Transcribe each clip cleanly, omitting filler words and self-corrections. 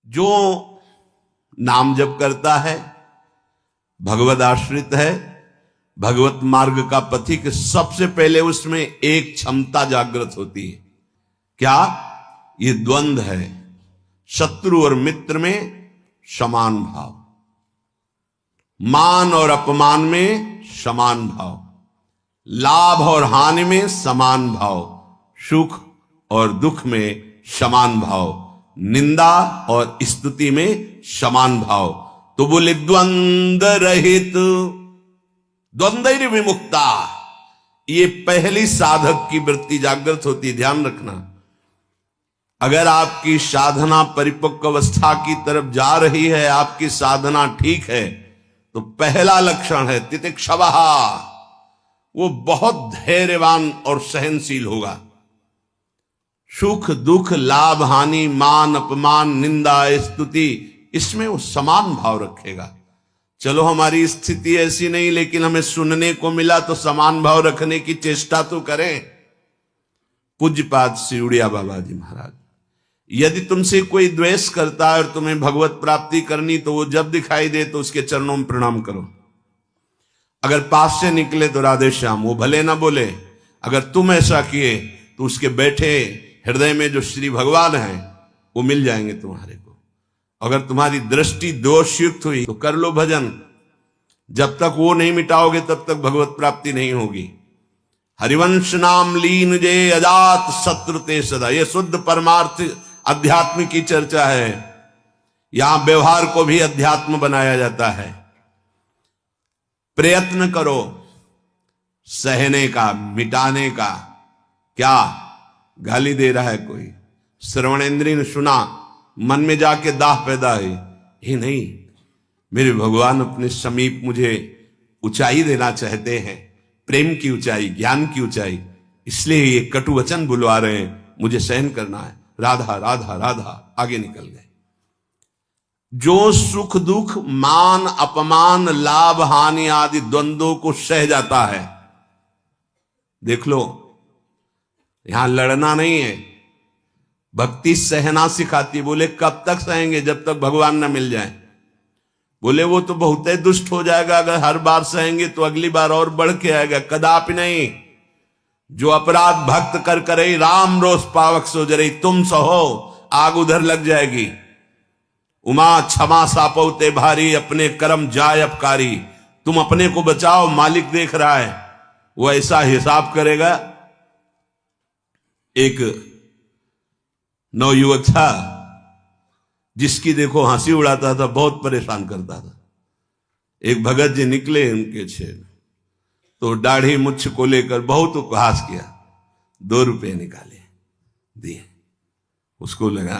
जो नाम जप करता है, भगवद आश्रित है, भगवत मार्ग का पथिक, सबसे पहले उसमें एक क्षमता जागृत होती है। क्या? ये द्वंद्व है, शत्रु और मित्र में समान भाव, मान और अपमान में समान भाव, लाभ और हानि में समान भाव, सुख और दुख में समान भाव, निंदा और स्तुति में समान भाव। तो बोले द्वंद्व रहित, द्वंद्व विमुक्ता, ये पहली साधक की वृत्ति जागृत होती। ध्यान रखना, अगर आपकी साधना परिपक्व अवस्था की तरफ जा रही है, आपकी साधना ठीक है, तो पहला लक्षण है तितिक्षवः, वो बहुत धैर्यवान और सहनशील होगा। सुख दुख, लाभ हानि, मान अपमान, निंदा स्तुति, इसमें वो समान भाव रखेगा। चलो हमारी स्थिति ऐसी नहीं, लेकिन हमें सुनने को मिला तो समान भाव रखने की चेष्टा तो करें। पूज्यपाद श्री उड़िया बाबा जी महाराज, यदि तुमसे कोई द्वेष करता है और तुम्हें भगवत प्राप्ति करनी, तो वो जब दिखाई दे तो उसके चरणों में प्रणाम करो। अगर पास से निकले तो राधे श्याम, वो भले ना बोले, अगर तुम ऐसा किए तो उसके बैठे हृदय में जो श्री भगवान हैं वो मिल जाएंगे तुम्हारे को। अगर तुम्हारी दृष्टि दोषयुक्त हुई तो कर लो भजन, जब तक वो नहीं मिटाओगे तब तक भगवत प्राप्ति नहीं होगी। हरिवंश नाम लीन जे अजात शत्रुते सदा, ये शुद्ध परमार्थ अध्यात्म की चर्चा है। यहां व्यवहार को भी अध्यात्म बनाया जाता है। प्रयत्न करो सहने का, मिटाने का। क्या गाली दे रहा है कोई, श्रवणेंद्रिय ने सुना, मन में जाके दाह पैदा हुई, ही नहीं, मेरे भगवान अपने समीप मुझे ऊंचाई देना चाहते हैं, प्रेम की ऊंचाई, ज्ञान की ऊंचाई, इसलिए ये कटु वचन बुलवा रहे हैं, मुझे सहन करना है। राधा राधा राधा, आगे निकल गए। जो सुख दुख, मान अपमान, लाभ हानि आदि द्वंद्वों को सह जाता है, देख लो, यहां लड़ना नहीं है, भक्ति सहना सिखाती। बोले कब तक सहेंगे? जब तक भगवान न मिल जाए। बोले वो तो बहुत ही दुष्ट हो जाएगा, अगर हर बार सहेंगे तो अगली बार और बढ़ के आएगा। कदापि नहीं। जो अपराध भक्त कर करे, राम रोष पावक सो जरे, तुम सहो आग उधर लग जाएगी। उमा क्षमा सापौते भारी, अपने कर्म जाय अपकारी। तुम अपने को बचाओ, मालिक देख रहा है, वो ऐसा हिसाब करेगा। एक नवयुवक था जिसकी देखो हंसी उड़ाता था, बहुत परेशान करता था। एक भगत जी निकले उनके छेद, तो दाढ़ी मुच्छ को लेकर बहुत उपहास किया। 2 रुपये निकाले, दिए। उसको लगा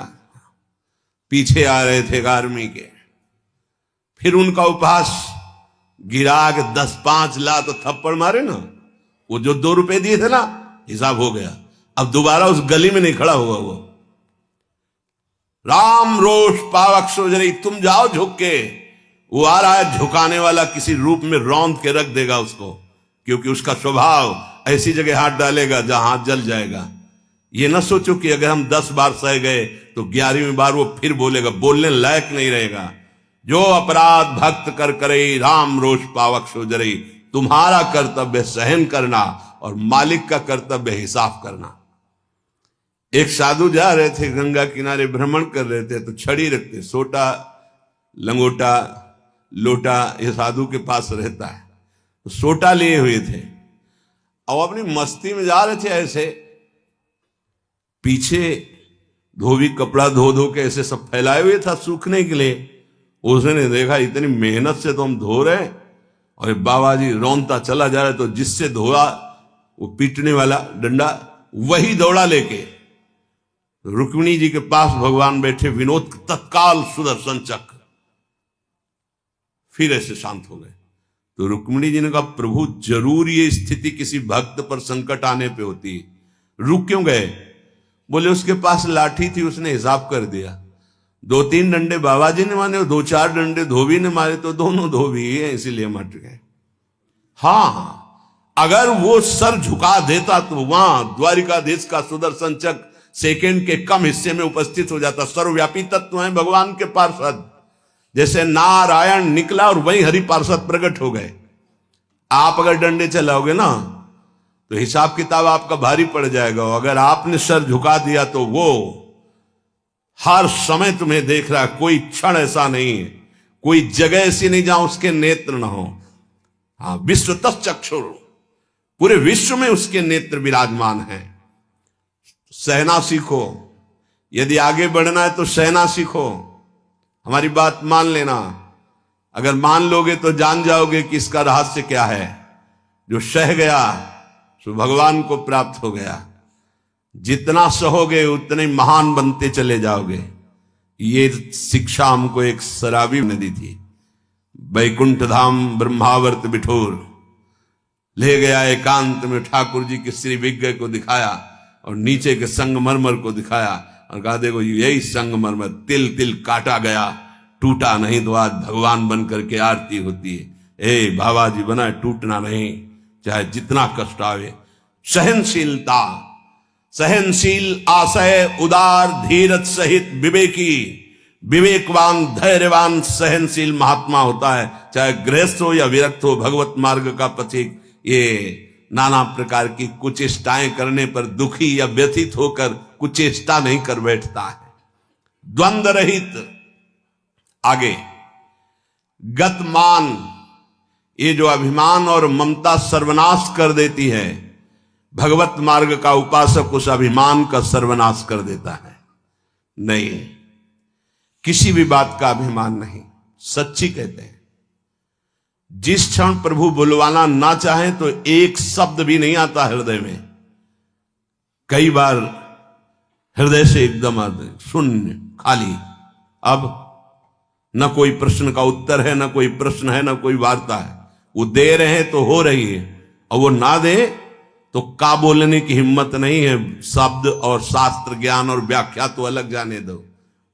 पीछे आ रहे थे आर्मी के, फिर उनका उपहास गिरा के 10-5 ला तो थप्पड़ मारे ना। वो जो 2 रुपये दिए थे ना, हिसाब हो गया। अब दोबारा उस गली में नहीं खड़ा हुआ वो। राम रोष पावक सोजरी, तुम जाओ झुक के। वो आ रहा है झुकाने वाला, किसी रूप में रौंद के रख देगा उसको, क्योंकि उसका स्वभाव ऐसी जगह हाथ डालेगा जहां हाथ जल जाएगा। ये ना सोचो कि अगर हम 10 बार सह गए तो 11वीं बार वो फिर बोलेगा, बोलने लायक नहीं रहेगा। जो अपराध भक्त कर करे, राम रोष पावक सोजरी, तुम्हारा कर्तव्य सहन करना और मालिक का कर्तव्य हिसाब करना। एक साधु जा रहे थे, गंगा किनारे भ्रमण कर रहे थे, तो छड़ी रखते, सोटा लंगोटा लोटा ये साधु के पास रहता है, तो सोटा लिए हुए थे और अपनी मस्ती में जा रहे थे। ऐसे पीछे धोबी कपड़ा धो धो के ऐसे सब फैलाए हुए था सूखने के लिए। उसने देखा इतनी मेहनत से तो हम धो रहे, और बाबा जी रौंदता चला जा रहा है। तो जिससे धोआ वो पीटने वाला डंडा, वही दौड़ा लेके रुक्मिणी जी के पास भगवान बैठे, विनोद तत्काल सुदर्शन चक्र, फिर ऐसे शांत हो गए। तो रुक्मिणी जी ने कहा, प्रभु जरूर ये स्थिति किसी भक्त पर संकट आने पे होती है, रुक क्यों गए? बोले उसके पास लाठी थी, उसने हिसाब कर दिया। 2-3 डंडे बाबा जी ने मारे, 2-4 डंडे धोबी ने मारे, तो दोनों धोबी ही है, इसीलिए मट गए। हाँ, अगर वो सर झुका देता तो वहां द्वारिकाधीश का सुदर्शन चक्र सेकंड के कम हिस्से में उपस्थित हो जाता। सर्वव्यापी तत्व है भगवान के पार्षद। जैसे नारायण निकला और वही हरि पार्षद प्रकट हो गए। आप अगर डंडे चलाओगे ना तो हिसाब किताब आपका भारी पड़ जाएगा। अगर आपने सर झुका दिया तो वो हर समय तुम्हें देख रहा है। कोई क्षण ऐसा नहीं है, कोई जगह ऐसी नहीं जहां उसके नेत्र ना हो। हाँ, विश्व तच्चक्षुर, पूरे विश्व में उसके नेत्र विराजमान हैं। सहना सीखो। यदि आगे बढ़ना है तो सहना सीखो। हमारी बात मान लेना। अगर मान लोगे तो जान जाओगे कि इसका रहस्य क्या है। जो सह गया सो भगवान को प्राप्त हो गया। जितना सहोगे उतने महान बनते चले जाओगे। ये शिक्षा हमको एक शराबी ने दी थी। वैकुंठ धाम ब्रह्मावर्त बिठोर ले गया। एकांत में ठाकुर जी के श्री विग्रह को दिखाया और नीचे के संगमरमर को दिखाया और कहा देखो यही संगमरमर तिल तिल काटा गया, टूटा नहीं तो आज भगवान बन करके आरती होती है। ए बाबा जी बना टूटना नहीं, चाहे जितना कष्ट आवे। सहनशीलता, सहनशील, आशय, उदार, धीरज सहित विवेकी, विवेकवान, धैर्यवान, सहनशील महात्मा होता है। चाहे गृहस्थ हो या विरक्त हो, भगवत मार्ग का पथिक ये नाना प्रकार की कुचेष्टाएं करने पर दुखी या व्यथित होकर कुचेष्टा नहीं कर बैठता है। द्वंद्व रहित। आगे गतमान, ये जो अभिमान और ममता सर्वनाश कर देती है। भगवत मार्ग का उपासक उस अभिमान का सर्वनाश कर देता है। नहीं, किसी भी बात का अभिमान नहीं। सच्ची कहते हैं जिस क्षण प्रभु बुलवाना ना चाहे तो एक शब्द भी नहीं आता हृदय में। कई बार हृदय से एकदम शून्य, खाली। अब न कोई प्रश्न का उत्तर है, न कोई प्रश्न है, न कोई वार्ता है। वो दे रहे हैं तो हो रही है, और वो ना दे तो का बोलने की हिम्मत नहीं है। शब्द और शास्त्र ज्ञान और व्याख्या तो अलग जाने दो।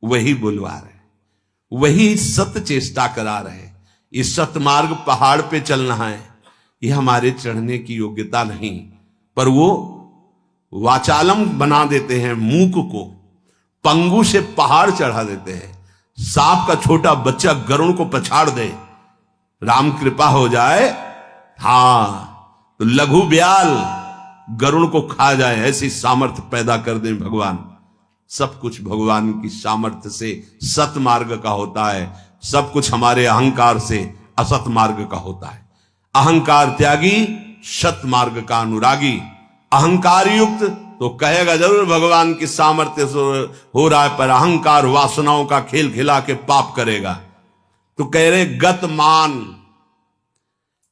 वही बुलवा रहे, वही सत्य चेष्टा करा रहे। ये सतमार्ग पहाड़ पे चलना है, ये हमारे चढ़ने की योग्यता नहीं। पर वो वाचालम बना देते हैं। मूक को पंगु से पहाड़ चढ़ा देते हैं। सांप का छोटा बच्चा गरुड़ को पछाड़ दे, राम कृपा हो जाए, हां तो लघु ब्याल गरुड़ को खा जाए, ऐसी सामर्थ्य पैदा कर दे भगवान। सब कुछ भगवान की सामर्थ्य से सत मार्ग का होता है। सब कुछ हमारे अहंकार से असत मार्ग का होता है। अहंकार त्यागी, सत मार्ग का अनुरागी। अहंकार युक्त तो कहेगा जरूर भगवान की सामर्थ्य से हो रहा है, पर अहंकार वासनाओं का खेल खिला के पाप करेगा। तो कह रहे गतमान,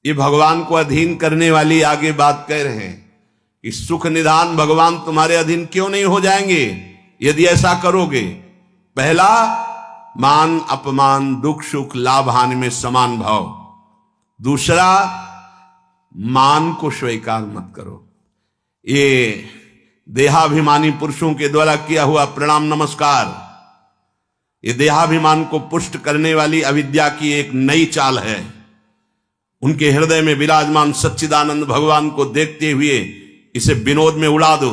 ये भगवान को अधीन करने वाली आगे बात कह रहे हैं कि सुख निधान भगवान तुम्हारे अधीन क्यों नहीं हो जाएंगे यदि ऐसा करोगे। पहला, मान अपमान, दुख सुख, लाभ हानि में समान भाव। दूसरा, मान को स्वीकार मत करो। ये देहाभिमानी पुरुषों के द्वारा किया हुआ प्रणाम नमस्कार, ये देहाभिमान को पुष्ट करने वाली अविद्या की एक नई चाल है। उनके हृदय में विराजमान सच्चिदानंद भगवान को देखते हुए इसे विनोद में उड़ा दो।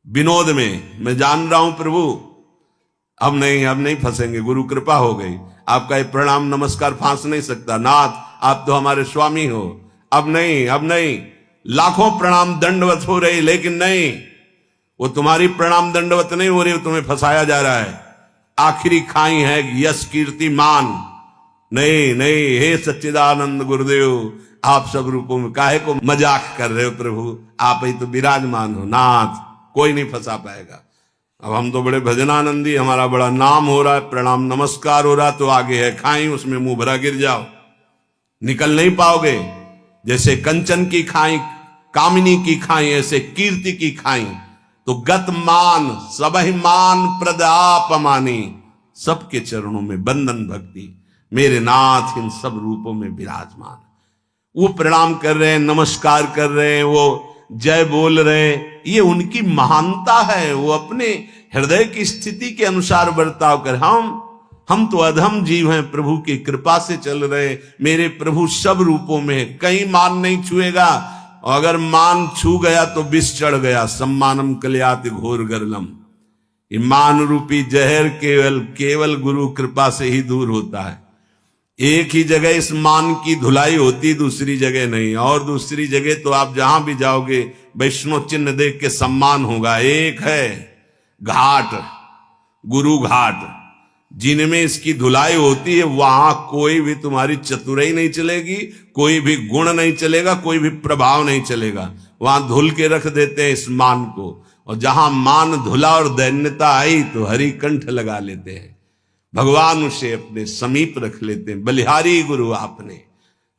विनोद में, मैं जान रहा हूं प्रभु अब नहीं फंसेंगे, गुरु कृपा हो गई। आपका ये प्रणाम नमस्कार फांस नहीं सकता, नाथ आप तो हमारे स्वामी हो। अब नहीं, लाखों प्रणाम दंडवत हो रही, लेकिन नहीं, वो तुम्हारी प्रणाम दंडवत नहीं हो रही, तुम्हें फंसाया जा रहा है। आखिरी खाई है यश कीर्ति मान। नहीं, हे सच्चिदानंद गुरुदेव, आप सब रूपों में काहे को मजाक कर रहे हो प्रभु, आप ही तो विराजमान हो नाथ, कोई नहीं फंसा पाएगा। अब हम तो बड़े भजनानंदी, हमारा बड़ा नाम हो रहा है, प्रणाम नमस्कार हो रहा, तो आगे है खाई, उसमें मुंह भरा गिर जाओ, निकल नहीं पाओगे। जैसे कंचन की खाई, कामिनी की खाई, ऐसे कीर्ति की खाई। तो गत मान, सबहि मान प्रद आपमानी, सबके चरणों में बंधन भक्ति, मेरे नाथ इन सब रूपों में विराजमान। वो प्रणाम कर रहे हैं, नमस्कार कर रहे हैं, वो जय बोल रहे हैं, ये उनकी महानता है। वो अपने हृदय की स्थिति के अनुसार बर्ताव कर, हम तो अधम जीव हैं, प्रभु की कृपा से चल रहे। मेरे प्रभु सब रूपों में, कहीं मान नहीं छुएगा और अगर मान छू गया तो विष चढ़ गया। सम्मानम कल्याति घोर गरलम। ये मान रूपी जहर केवल गुरु कृपा से ही दूर होता है। एक ही जगह इस मान की धुलाई होती, दूसरी जगह नहीं। और दूसरी जगह तो आप जहां भी जाओगे वैष्णव चिन्ह देख के सम्मान होगा। एक है घाट, गुरु घाट, जिनमें इसकी धुलाई होती है, वहां कोई भी तुम्हारी चतुराई नहीं चलेगी, कोई भी गुण नहीं चलेगा, कोई भी प्रभाव नहीं चलेगा। वहां धुल के रख देते हैं इस मान को। और जहां मान धुला और दैन्यता आई तो हरि कंठ लगा लेते हैं, भगवान उसे अपने समीप रख लेते हैं। बलिहारी गुरु आपने,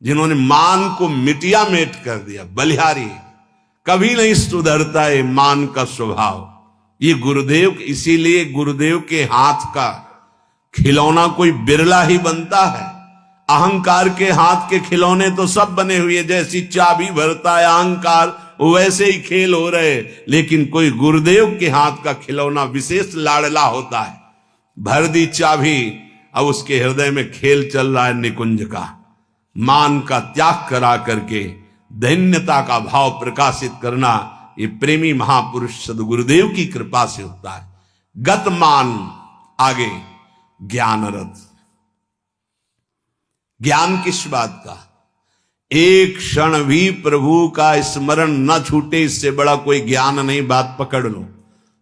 जिन्होंने मान को मिटिया मेट कर दिया। बलिहारी कभी नहीं सुधरता है मान का स्वभाव। ये गुरुदेव, इसीलिए गुरुदेव के हाथ का खिलौना कोई बिरला ही बनता है। अहंकार के हाथ के खिलौने तो सब बने हुए, जैसी चाबी भरता है अहंकार, वैसे ही खेल हो रहे। लेकिन कोई गुरुदेव के हाथ का खिलौना विशेष लाडला होता है। भर दी चाबी, अब उसके हृदय में खेल चल रहा है निकुंज का। मान का त्याग करा करके दैन्यता का भाव प्रकाशित करना, ये प्रेमी महापुरुष सदगुरुदेव की कृपा से होता है। गत मान, आगे ज्ञान रथ। ज्ञान किस बात का? एक क्षण भी प्रभु का स्मरण न छूटे, इससे बड़ा कोई ज्ञान नहीं। बात पकड़ लो।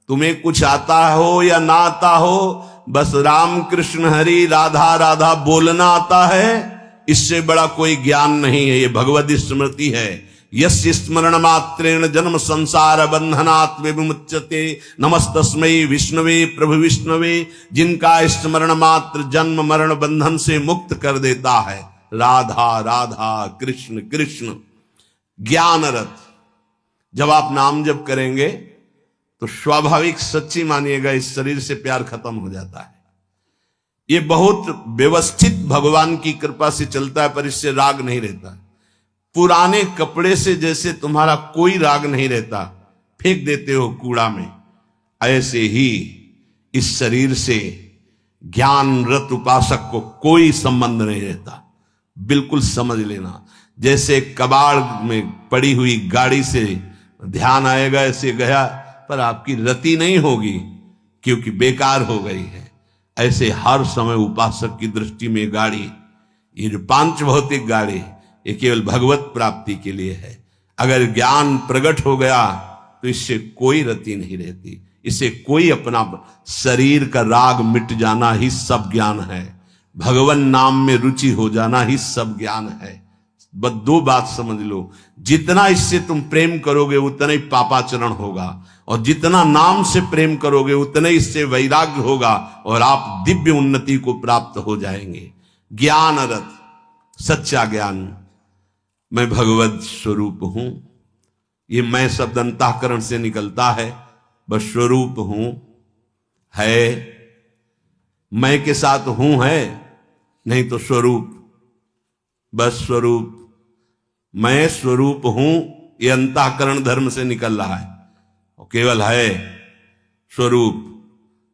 तुम्हें कुछ आता हो या ना आता हो, बस राम कृष्ण हरि राधा राधा बोलना आता है, इससे बड़ा कोई ज्ञान नहीं है। ये भगवद स्मृति है। यस्य स्मरण मात्रेण जन्म संसार बंधनात् विमुच्यते, नमस्तस्मै विष्णवे प्रभु विष्णवे। जिनका स्मरण मात्र जन्म मरण बंधन से मुक्त कर देता है। राधा राधा कृष्ण कृष्ण। ज्ञान रथ, जब आप नाम जप करेंगे तो स्वाभाविक, सच्ची मानिएगा, इस शरीर से प्यार खत्म हो जाता है। ये बहुत व्यवस्थित भगवान की कृपा से चलता है, पर इससे राग नहीं रहता। पुराने कपड़े से जैसे तुम्हारा कोई राग नहीं रहता, फेंक देते हो कूड़ा में, ऐसे ही इस शरीर से ज्ञान रत उपासक को कोई संबंध नहीं रहता। बिल्कुल समझ लेना। जैसे कबाड़ में पड़ी हुई गाड़ी से ध्यान आएगा, ऐसे गया, पर आपकी रति नहीं होगी क्योंकि बेकार हो गई है। ऐसे हर समय उपासक की दृष्टि में गाड़ी, ये जो पांच भौतिक गाड़ी, ये केवल भगवत प्राप्ति के लिए है। अगर ज्ञान प्रकट हो गया तो इससे कोई रति नहीं रहती। इससे कोई अपना शरीर का राग मिट जाना ही सब ज्ञान है। भगवान नाम में रुचि हो जाना ही सब ज्ञान है। बस दो बात समझ लो, जितना इससे तुम प्रेम करोगे उतना ही पापाचरण होगा, और जितना नाम से प्रेम करोगे उतना ही इससे वैराग्य होगा, और आप दिव्य उन्नति को प्राप्त हो जाएंगे। ज्ञान रथ, सच्चा ज्ञान। मैं भगवत स्वरूप हूं, ये मैं शब्द अंतःकरण से निकलता है। बस स्वरूप हूं है, मैं के साथ हूं है, नहीं तो स्वरूप, बस स्वरूप। मैं स्वरूप हूं, ये अंतःकरण धर्म से निकल रहा है, और केवल है स्वरूप,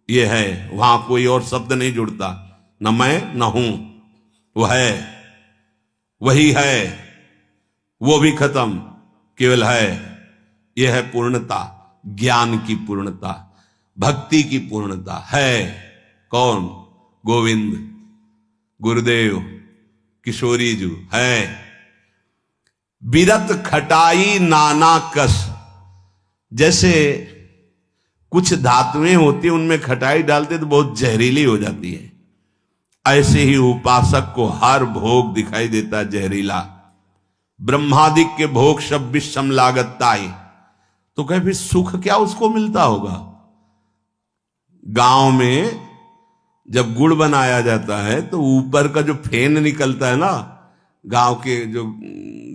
ये है। वहां कोई और शब्द नहीं जुड़ता, न मैं न हूं, वो है, वही है, वो भी खत्म, केवल है। यह है पूर्णता, ज्ञान की पूर्णता, भक्ति की पूर्णता है। कौन? गोविंद, गुरुदेव, किशोरी जी है। बिरत खटाई नाना कस, जैसे कुछ धातुएं होती हैं उनमें खटाई डालते तो बहुत जहरीली हो जाती है, ऐसे ही उपासक को हर भोग दिखाई देता है जहरीला। ब्रह्मादिक के भोग सब विषम लागताई, तो कहे फिर सुख क्या उसको मिलता होगा? गांव में जब गुड़ बनाया जाता है तो ऊपर का जो फेन निकलता है ना, गांव के जो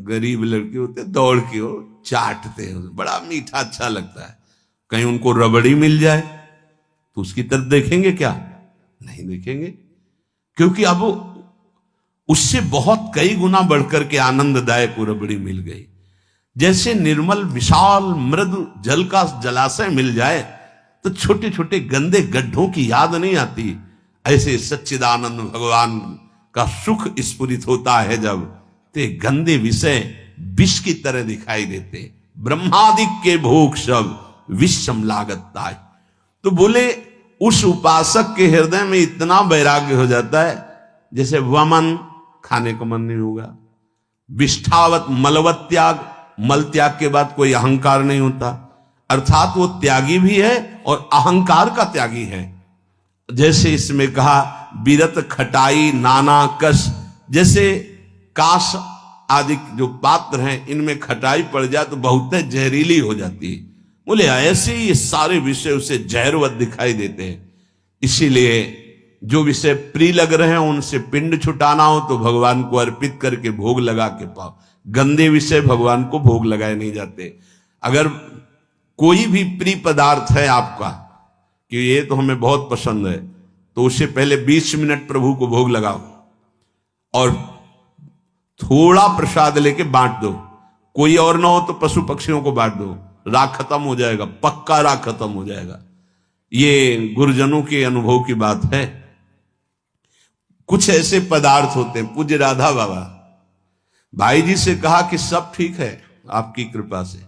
गरीब लड़के होते हैं दौड़ के वो चाटते हैं, बड़ा मीठा अच्छा लगता है। कहीं उनको रबड़ी मिल जाए तो उसकी तरफ देखेंगे क्या? नहीं देखेंगे, क्योंकि अब उससे बहुत कई गुना बढ़कर के आनंददायक वो रबड़ी मिल गई। जैसे निर्मल विशाल मृदु जल का जलाशय मिल जाए तो छोटे छोटे गंदे गड्ढों की याद नहीं आती, ऐसे सच्चिदानंद भगवान का सुख स्फुरित होता है जब, ते गंदे विषय विष की तरह दिखाई देते। ब्रह्मादिक के भोग सब विषम लागत है। तो बोले उस उपासक के हृदय में इतना वैराग्य हो जाता है जैसे वमन, खाने को मन नहीं होगा, विष्ठावत मलवत त्याग, मल त्याग के बाद कोई अहंकार नहीं होता, अर्थात वो त्यागी भी है और अहंकार का त्यागी है। जैसे इसमें कहा विरत खटाई नाना कस, जैसे काश आदि जो पात्र हैं इनमें खटाई पड़ जाए तो बहुत जहरीली हो जाती है। बोले ऐसे ही ये सारे विषय उसे जहरवत दिखाई देते हैं। इसीलिए जो विषय प्रिय लग रहे हैं उनसे पिंड छुटाना हो तो भगवान को अर्पित करके भोग लगा के पाओ। गंदे विषय भगवान को भोग लगाए नहीं जाते। अगर कोई भी प्रिय पदार्थ है आपका कि ये तो हमें बहुत पसंद है, तो उससे पहले 20 मिनट प्रभु को भोग लगाओ और थोड़ा प्रसाद लेके बांट दो। कोई और ना हो तो पशु पक्षियों को बांट दो, राग खत्म हो जाएगा, पक्का राग खत्म हो जाएगा। ये गुरुजनों के अनुभव की बात है। कुछ ऐसे पदार्थ होते हैं, पूज्य राधा बाबा भाई जी से कहा कि सब ठीक है आपकी कृपा से,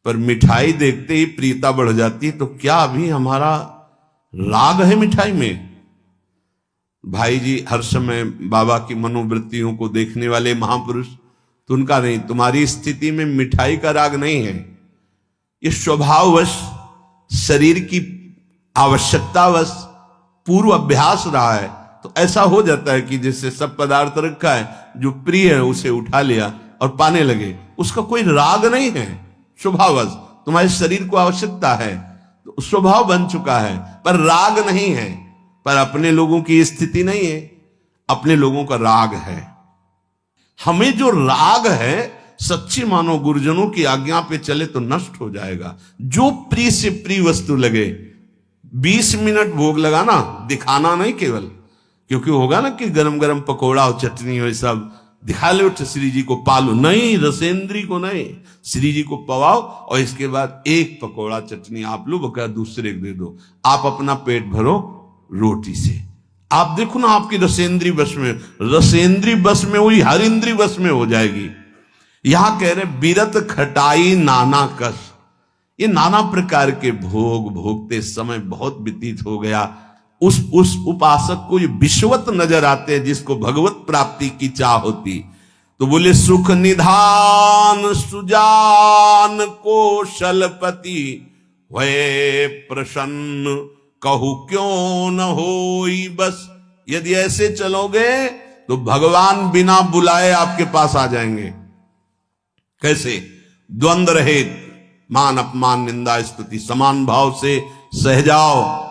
पर मिठाई देखते ही प्रियता बढ़ जाती है, तो क्या अभी हमारा राग है मिठाई में? भाई जी हर समय बाबा की मनोवृत्तियों को देखने वाले महापुरुष, तो उनका नहीं, तुम्हारी स्थिति में मिठाई का राग नहीं है, ये स्वभाववश शरीर की आवश्यकतावश पूर्व अभ्यास रहा है। तो ऐसा हो जाता है कि जैसे सब पदार्थ रखा है, जो प्रिय है उसे उठा लिया और पाने लगे, उसका कोई राग नहीं है, स्वभाववश तुम्हारे शरीर को आवश्यकता है तो स्वभाव बन चुका है, पर राग नहीं है। पर अपने लोगों की स्थिति नहीं है, अपने लोगों का राग है। हमें जो राग है सच्ची मानो गुरुजनों की आज्ञा पे चले तो नष्ट हो जाएगा। जो प्रिय से प्रिय वस्तु लगे, 20 मिनट भोग लगाना, दिखाना नहीं केवल, क्योंकि होगा ना कि गरम गरम पकोड़ा और चटनी हो सब दिखा लो, श्री जी को पालो, नहीं, रसेंद्री को नहीं, श्री जी को पवाओ और इसके बाद एक पकोड़ा चटनी आप लो, बका दूसरे को दे दो, आप अपना पेट भरो रोटी से। आप देखो ना आपकी रसेंद्री बस में, रसेंद्री बस में हुई हर इंद्री बस में हो जाएगी। यहां कह रहे विरत खटाई नाना कस, ये नाना प्रकार के भोग भोगते समय बहुत व्यतीत हो गया। उस उपासक को ये विश्वत नजर आते हैं जिसको भगवत प्राप्ति की चाह होती। तो बोले सुख निधान सुजान कौशलपति वे प्रसन्न कहू क्यों न होई बस। यदि ऐसे चलोगे तो भगवान बिना बुलाए आपके पास आ जाएंगे। कैसे? द्वंद्व रहित, मान अपमान निंदा स्तुति समान भाव से सह जाओ।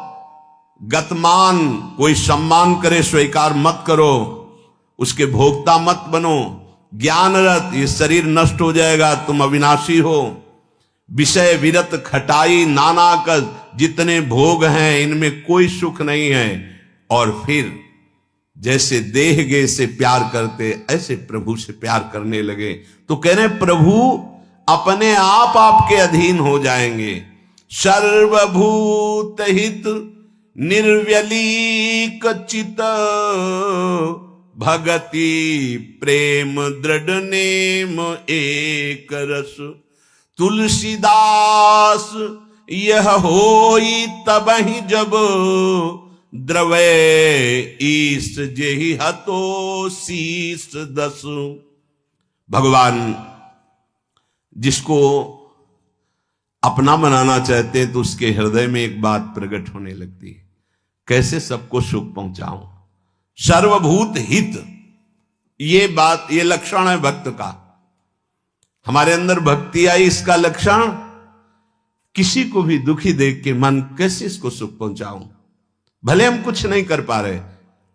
गतमान, कोई सम्मान करे स्वीकार मत करो, उसके भोक्ता मत बनो। ज्ञानरत, ये शरीर नष्ट हो जाएगा, तुम अविनाशी हो। विषय विरत खटाई नाना कस, जितने भोग हैं इनमें कोई सुख नहीं है। और फिर जैसे देह गे से प्यार करते ऐसे प्रभु से प्यार करने लगे। तो कह रहे प्रभु अपने आप आपके अधीन हो जाएंगे। सर्वभूत हित निर्व्यलीक चित भगति प्रेम दृढ़ नेम एक रस। तुलसीदास यह होई तबहि जब द्रवे ईस जेहि हतो शीस दस। भगवान जिसको अपना बनाना चाहते हैं तो उसके हृदय में एक बात प्रकट होने लगती है, कैसे सबको सुख पहुंचाऊं। सर्वभूत हित, ये बात, ये लक्षण है भक्त का। हमारे अंदर भक्ति आई, इसका लक्षण किसी को भी दुखी देख के मन कैसे इसको सुख पहुंचाऊं। भले हम कुछ नहीं कर पा रहे,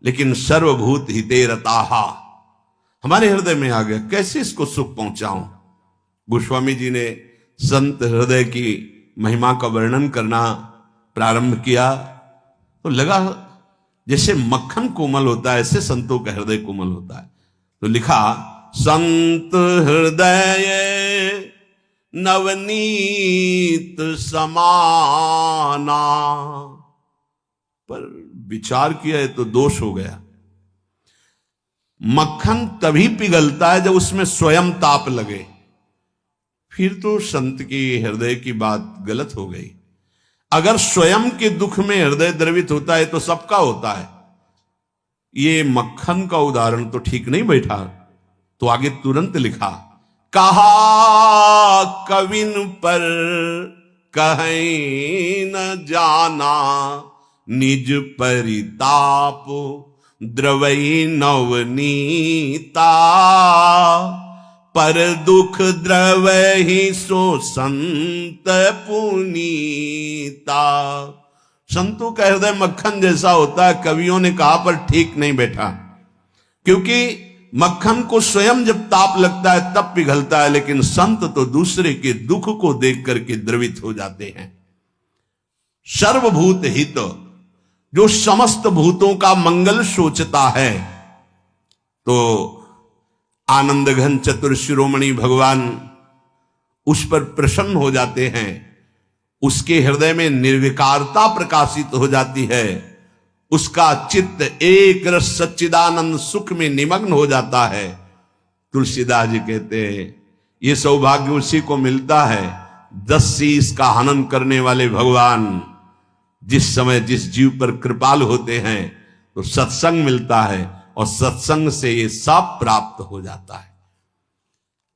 लेकिन सर्वभूत हिते रताहा हमारे हृदय में आ गया, कैसे इसको सुख पहुंचाऊं। गोस्वामी जी ने संत हृदय की महिमा का वर्णन करना प्रारंभ किया तो लगा जैसे मक्खन कोमल होता है ऐसे संतों का हृदय कोमल होता है। तो लिखा संत हृदय नवनीत समाना, पर विचार किया है तो दोष हो गया। मक्खन तभी पिघलता है जब उसमें स्वयं ताप लगे। फिर तो संत की हृदय की बात गलत हो गई। अगर स्वयं के दुख में हृदय द्रवित होता है तो सबका होता है। ये मक्खन का उदाहरण तो ठीक नहीं बैठा। तो आगे तुरंत लिखा, कहा कविन पर कहीं न जाना, निज परिताप द्रवई नवनीता, पर दुख द्रवहि सो संत पुनीता। संतों का हृदय मक्खन जैसा होता है, कवियों ने कहा, पर ठीक नहीं बैठा। क्योंकि मक्खन को स्वयं जब ताप लगता है तब पिघलता है, लेकिन संत तो दूसरे के दुख को देख करके द्रवित हो जाते हैं। सर्वभूत हित, जो समस्त भूतों का मंगल सोचता है, तो आनंद घन चतुर शिरोमणि भगवान उस पर प्रसन्न हो जाते हैं। उसके हृदय में निर्विकारता प्रकाशित हो जाती है। उसका चित्त एक रस सच्चिदानंद सुख में निमग्न हो जाता है। तुलसीदास जी कहते हैं, ये सौभाग्य उसी को मिलता है 10 शीश का हनन करने वाले भगवान जिस समय जिस जीव पर कृपाल होते हैं तो सत्संग मिलता है, और सत्संग से ये सब प्राप्त हो जाता है।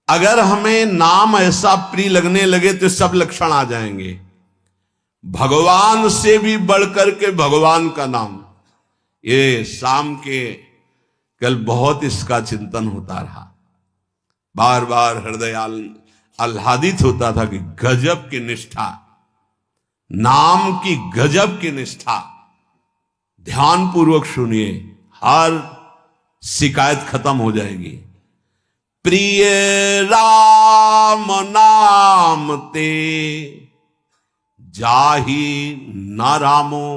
अगर हमें नाम ऐसा प्रिय लगने लगे तो सब लक्षण आ जाएंगे। भगवान से भी बढ़कर के भगवान का नाम। ये शाम के कल बहुत इसका चिंतन होता रहा, बार बार हृदय आह्लादित होता था कि गजब की निष्ठा, नाम की गजब की निष्ठा। ध्यान पूर्वक सुनिए, हर शिकायत खत्म हो जाएगी। प्रिय राम नाम ते जाही न रामो।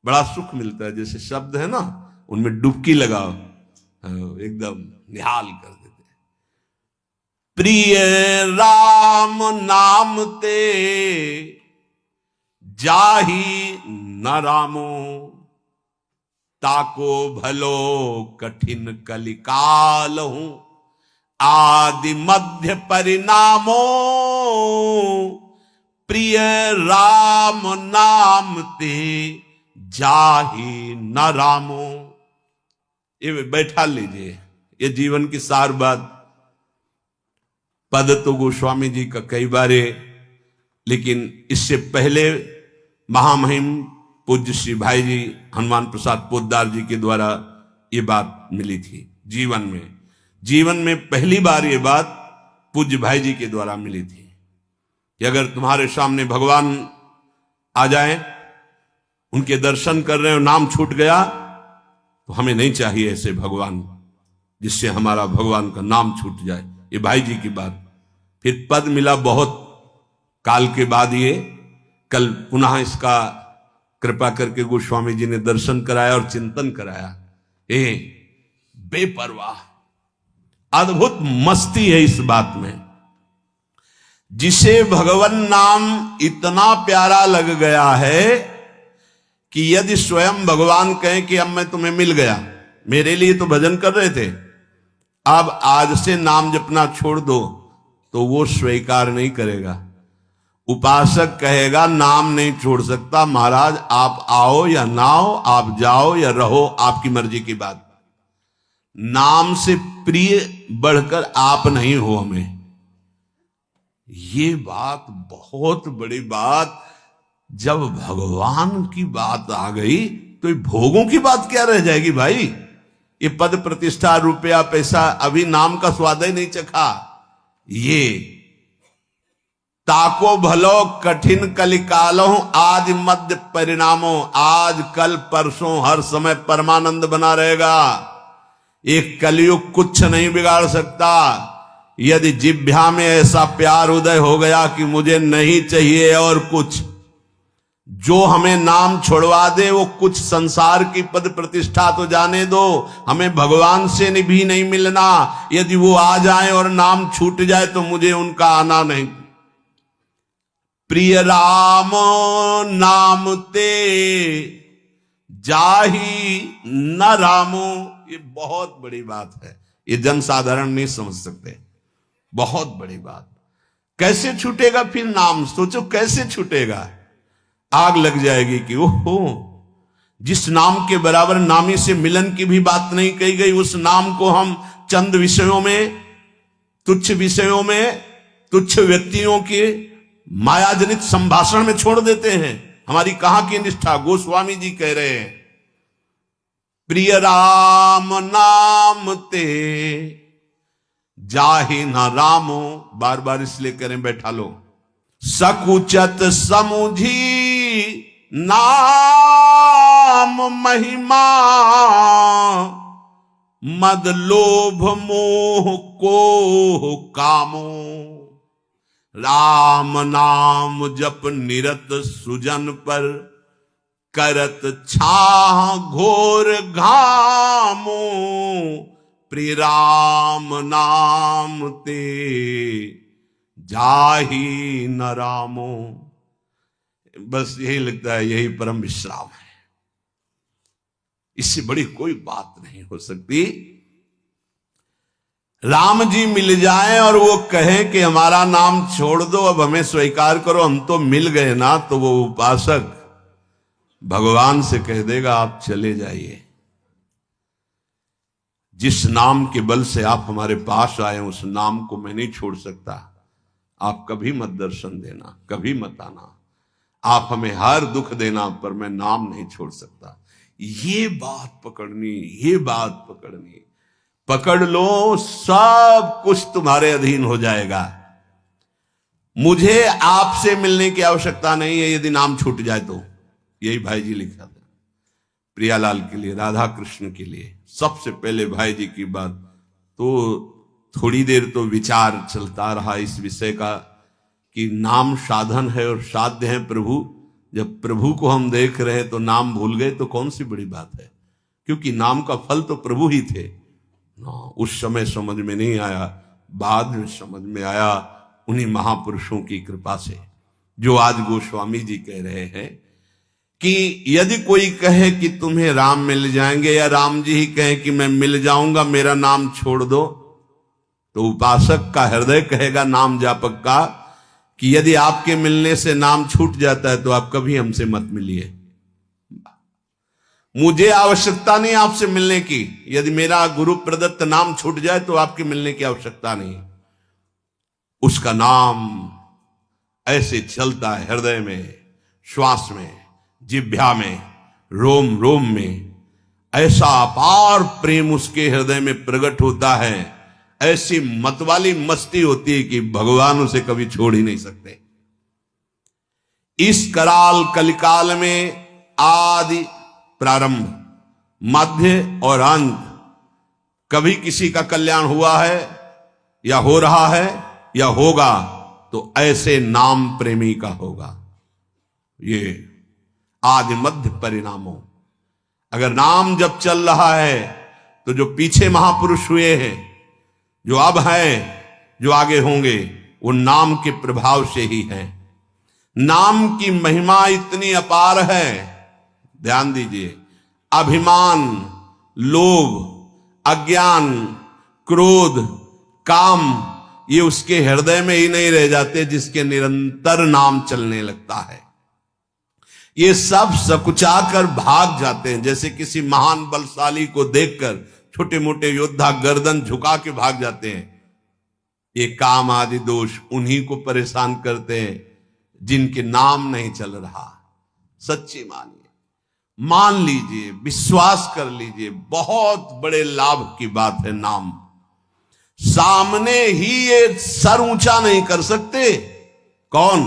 बड़ा सुख मिलता है। जैसे शब्द है ना, उनमें डुबकी लगाओ, एकदम निहाल कर देते। प्रिय राम नाम ते जाही न रामो, ताको भलो कठिन कलिकाल हूं, आदि मध्य परिणामो, प्रिय राम नाम ते जाही न रामो। ये बैठा लीजिए, ये जीवन की सार बात। पद तो गोस्वामी जी का कई बारे, लेकिन इससे पहले महामहिम पूज्य श्री भाई जी हनुमान प्रसाद पोद्दार जी के द्वारा ये बात मिली थी। जीवन में पहली बार ये बात पूज्य भाई जी के द्वारा मिली थी कि अगर तुम्हारे सामने भगवान आ जाए, उनके दर्शन कर रहे हो, नाम छूट गया, तो हमें नहीं चाहिए ऐसे भगवान जिससे हमारा भगवान का नाम छूट जाए। ये भाई जी की बात। फिर पद मिला बहुत काल के बाद, ये कल पुनः इसका कृपा करके गोस्वामी जी ने दर्शन कराया और चिंतन कराया। बेपरवाह, अद्भुत मस्ती है इस बात में। जिसे भगवान नाम इतना प्यारा लग गया है कि यदि स्वयं भगवान कहें कि अब मैं तुम्हें मिल गया, मेरे लिए तो भजन कर रहे थे, अब आज से नाम जपना छोड़ दो, तो वो स्वीकार नहीं करेगा। उपासक कहेगा नाम नहीं छोड़ सकता, महाराज आप आओ या ना आओ, आप जाओ या रहो, आपकी मर्जी की बात। नाम से प्रिय बढ़कर आप नहीं हो हमें। ये बात बहुत बड़ी बात। जब भगवान की बात आ गई तो भोगों की बात क्या रह जाएगी भाई। ये पद प्रतिष्ठा रुपया पैसा, अभी नाम का स्वाद ही नहीं चखा। ये ताको भलो कठिन कलिकालो आज मध्य परिणामो, आज कल परसों हर समय परमानंद बना रहेगा। एक कलयुग कुछ नहीं बिगाड़ सकता। यदि जिह्वा में ऐसा प्यार उदय हो गया कि मुझे नहीं चाहिए और कुछ, जो हमें नाम छोड़वा दे वो कुछ संसार की पद प्रतिष्ठा तो जाने दो, हमें भगवान से भी नहीं मिलना। यदि वो आ जाए और नाम छूट जाए तो मुझे उनका आना नहीं। प्रिय राम नाम ते जाही न रामो, ये बहुत बड़ी बात है, ये जनसाधारण नहीं समझ सकते, बहुत बड़ी बात। कैसे छूटेगा फिर नाम? सोचो कैसे छूटेगा, आग लग जाएगी कि ओहो, जिस नाम के बराबर नामी से मिलन की भी बात नहीं कही गई, उस नाम को हम चंद विषयों में, तुच्छ विषयों में, तुच्छ व्यक्तियों के मायाजनित संभाषण में छोड़ देते हैं। हमारी कहां की निष्ठा? गोस्वामी जी कह रहे हैं, प्रिय राम नाम ते जाहि न रामो, बार बार इसलिए करें, बैठा लो, सकुचत समुझी नाम महिमा, मद लोभ मोह को कामो, राम नाम जप निरत सुजन पर, करत छाह घोर घामो, प्रिय राम नाम ते जाहि न रामो। बस यही लगता है, यही परम विश्राम है, इससे बड़ी कोई बात नहीं हो सकती। राम जी मिल जाए और वो कहें कि हमारा नाम छोड़ दो, अब हमें स्वीकार करो, हम तो मिल गए ना, तो वो उपासक भगवान से कह देगा आप चले जाइए, जिस नाम के बल से आप हमारे पास आए उस नाम को मैं नहीं छोड़ सकता, आप कभी मत दर्शन देना, कभी मत आना, आप हमें हर दुख देना, पर मैं नाम नहीं छोड़ सकता। ये बात पकड़नी, ये बात पकड़नी, पकड़ लो, सब कुछ तुम्हारे अधीन हो जाएगा। मुझे आपसे मिलने की आवश्यकता नहीं है यदि नाम छूट जाए तो। यही भाई जी लिखा था प्रियालाल के लिए, राधा कृष्ण के लिए, सबसे पहले भाई जी की बात। तो थोड़ी देर तो विचार चलता रहा इस विषय का कि नाम साधन है और साध्य है प्रभु। जब प्रभु को हम देख रहे हैं तो नाम भूल गए तो कौन सी बड़ी बात है, क्योंकि नाम का फल तो प्रभु ही थे ना। उस समय समझ में नहीं आया, बाद में समझ में आया उन्हीं महापुरुषों की कृपा से, जो आज गोस्वामी जी कह रहे हैं कि यदि कोई कहे कि तुम्हें राम मिल जाएंगे, या राम जी ही कहे कि मैं मिल जाऊंगा, मेरा नाम छोड़ दो, तो उपासक का हृदय कहेगा, नाम जापक का, कि यदि आपके मिलने से नाम छूट जाता है तो आप कभी हमसे मत मिलिए, मुझे आवश्यकता नहीं आपसे मिलने की। यदि मेरा गुरु प्रदत्त नाम छूट जाए तो आपके मिलने की आवश्यकता नहीं। उसका नाम ऐसे चलता है हृदय में, श्वास में, जिह्वा में, रोम रोम में, ऐसा अपार प्रेम उसके हृदय में प्रकट होता है, ऐसी मतवाली मस्ती होती है कि भगवान उसे कभी छोड़ ही नहीं सकते। इस कराल कलिकाल में आदि, प्रारंभ, मध्य और अंत, कभी किसी का कल्याण हुआ है या हो रहा है या होगा तो ऐसे नाम प्रेमी का होगा। ये आदि मध्य परिणामों, अगर नाम जब चल रहा है तो जो पीछे महापुरुष हुए हैं, जो अब हैं, जो आगे होंगे, वो नाम के प्रभाव से ही है। नाम की महिमा इतनी अपार है, ध्यान दीजिए, अभिमान, लोभ, अज्ञान, क्रोध, काम, ये उसके हृदय में ही नहीं रह जाते जिसके निरंतर नाम चलने लगता है। ये सब सकुचा कर भाग जाते हैं, जैसे किसी महान बलशाली को देखकर छोटे मोटे योद्धा गर्दन झुका के भाग जाते हैं। ये काम आदि दोष उन्हीं को परेशान करते हैं जिनके नाम नहीं चल रहा। सच्ची मानिए, मान लीजिए, विश्वास कर लीजिए, बहुत बड़े लाभ की बात है नाम। सामने ही ये सर ऊंचा नहीं कर सकते। कौन?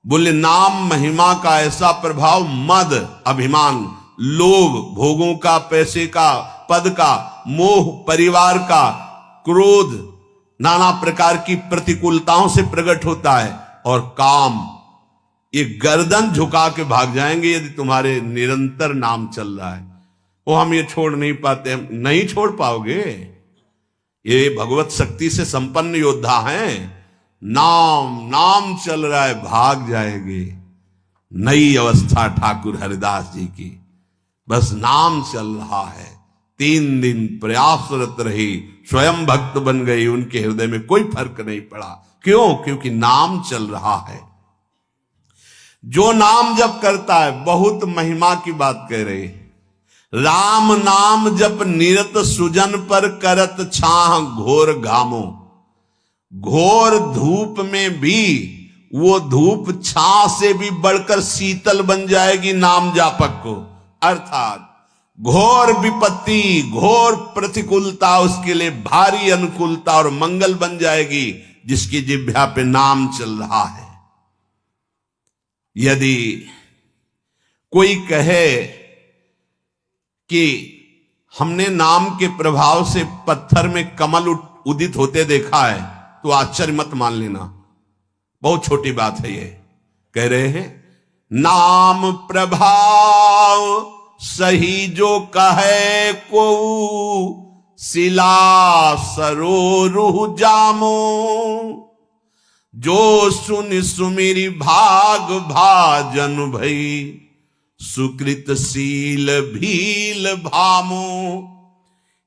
बोले नाम महिमा का ऐसा प्रभाव, मद, अभिमान, लोभ, भोगों का, पैसे का, पद का, मोह, परिवार का, क्रोध, नाना प्रकार की प्रतिकूलताओं से प्रकट होता है, और काम, ये गर्दन झुका के भाग जाएंगे यदि तुम्हारे निरंतर नाम चल रहा है। वो हम ये छोड़ नहीं पाते, हम नहीं छोड़ पाओगे। ये भगवत शक्ति से संपन्न योद्धा हैं, नाम नाम चल रहा है, भाग जाएंगे। नई अवस्था ठाकुर हरिदास जी की, बस नाम चल रहा है, 3 दिन प्रयासरत रही, स्वयं भक्त बन गई, उनके हृदय में कोई फर्क नहीं पड़ा। क्यों? क्योंकि नाम चल रहा है। जो नाम जप करता है, बहुत महिमा की बात कह रहे, राम नाम जप निरत सुजन पर करत छाह घोर घामो। घोर धूप में भी वो धूप छाह से भी बढ़कर शीतल बन जाएगी नाम जापक को। अर्थात घोर विपत्ति, घोर प्रतिकूलता उसके लिए भारी अनुकूलता और मंगल बन जाएगी, जिसकी जिह्वा पे नाम चल रहा है। यदि कोई कहे कि हमने नाम के प्रभाव से पत्थर में कमल उदित होते देखा है, तो आश्चर्य मत मान लेना, बहुत छोटी बात है ये। कह रहे हैं नाम प्रभाव सही जो कहे को, शिला सरो रूह जामो। जो सुन सुमिरी भाग भाजन भई, सुकृत शील भील भामो।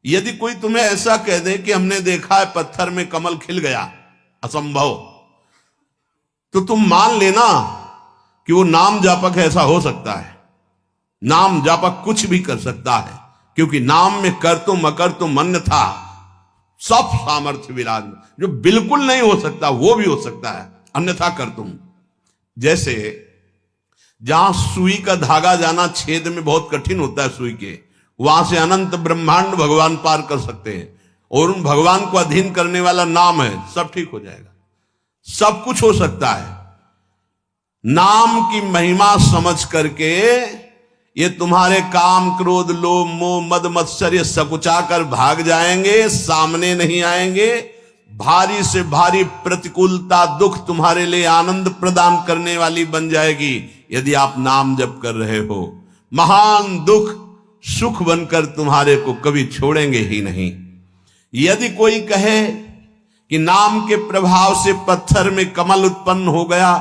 यदि कोई तुम्हें ऐसा कह दे कि हमने देखा है पत्थर में कमल खिल गया, असंभव, तो तुम मान लेना कि वो नाम जापक ऐसा हो सकता है। नाम जापक कुछ भी कर सकता है, क्योंकि नाम में कर तुम अकर तुम अन्यथा सब सामर्थ्य विराज। जो बिल्कुल नहीं हो सकता वो भी हो सकता है, अन्यथा कर तुम। जैसे जहां सुई का धागा जाना छेद में बहुत कठिन होता है सुई के, वहां से अनंत ब्रह्मांड भगवान पार कर सकते हैं, और उन भगवान को अधीन करने वाला नाम है, सब ठीक हो जाएगा। सब कुछ हो सकता है। नाम की महिमा समझ करके ये तुम्हारे काम क्रोध लोभ मोह मद मत्सर्य सकुचा कर भाग जाएंगे, सामने नहीं आएंगे। भारी से भारी प्रतिकूलता दुख तुम्हारे लिए आनंद प्रदान करने वाली बन जाएगी, यदि आप नाम जप कर रहे हो। महान दुख सुख बनकर तुम्हारे को कभी छोड़ेंगे ही नहीं। यदि कोई कहे कि नाम के प्रभाव से पत्थर में कमल उत्पन्न हो गया,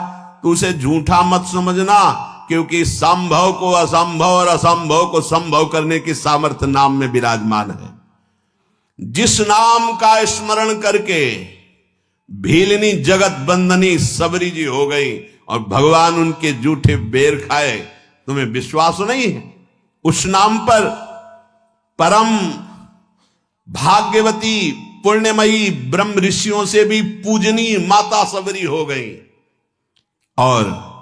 तो उसे झूठा मत समझना, क्योंकि संभव को असंभव और असंभव को संभव करने की सामर्थ्य नाम में विराजमान है। जिस नाम का स्मरण करके भीलनी जगत बंदनी सबरी जी हो गई और भगवान उनके जूठे बेर खाए, तुम्हें विश्वास नहीं है? उस नाम पर परम भाग्यवती पुण्यमयी ब्रह्म ऋषियों से भी पूजनीय माता सबरी हो गई। और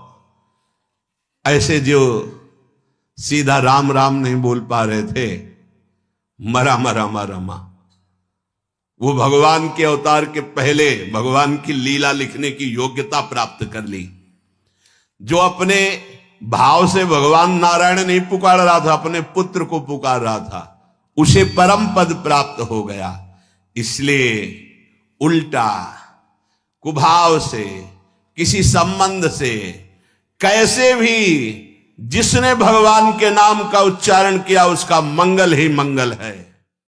ऐसे जो सीधा राम राम नहीं बोल पा रहे थे, मरा मरा मरा मा, वो भगवान के अवतार के पहले भगवान की लीला लिखने की योग्यता प्राप्त कर ली। जो अपने भाव से भगवान नारायण नहीं पुकार रहा था, अपने पुत्र को पुकार रहा था, उसे परम पद प्राप्त हो गया। इसलिए उल्टा कुभाव से, किसी संबंध से, कैसे भी जिसने भगवान के नाम का उच्चारण किया उसका मंगल ही मंगल है।